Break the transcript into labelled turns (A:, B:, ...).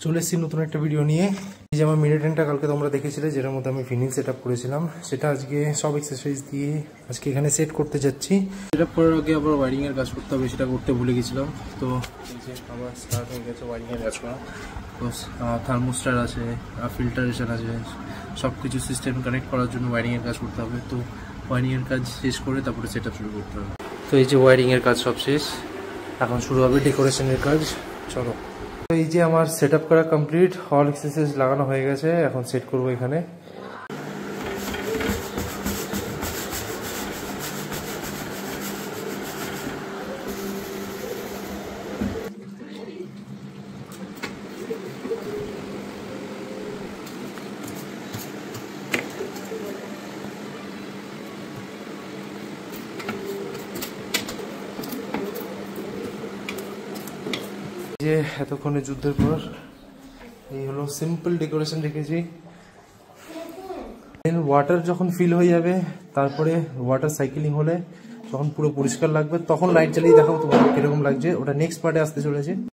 A: চলে এসেছি নতুন একটা ভিডিও নিয়ে। এই যে আমার মিনি টেন্টটা কালকে তোমরা দেখেছিলে, যেটার মধ্যে আমি ফিনিশ সেট আপ করেছিলাম, সেটা আজকে সব এক্সারসাইজ দিয়ে আজকে এখানে সেট করতে যাচ্ছি। সেট আপ করার আগে আবার ওয়ারিংয়ের কাজ করতে হবে, সেটা করতে ভুলে গেছিলাম। তো এই যে আবার স্টার্ট হয়ে গেছে ওয়ারিংয়ের কাজ করা। তো থার্মোস্টার আছে, ফিল্টারেশন আছে, সব কিছু সিস্টেম কানেক্ট করার জন্য ওয়ারিংয়ের কাজ করতে হবে। তো ওয়ারিংয়ের কাজ শেষ করে তারপরে সেট আপ শুরু করতে হবে। তো এই যে ওয়ারিংয়ের কাজ সব শেষ, এখন শুরু হবে ডেকোরেশনের কাজ। চলো, এই যে আমার সেট আপ করা কমপ্লিট, অল এক্সেসরিজ লাগানো হয়ে গেছে, এখন সেট করবো এখানে। যে এতক্ষণে যুদ্ধের পর এই হলো সিম্পল ডেকোরেশন রেখেছি। ওয়াটার যখন ফিল হয়ে যাবে, তারপরে ওয়াটার সাইকেলিং হলে যখন পুরো পরিষ্কার লাগবে, তখন লাইট জ্বালিয়ে দেখাবো তোমার কিরকম লাগছে। ওটা নেক্সট পার্টে আসতে চলেছে।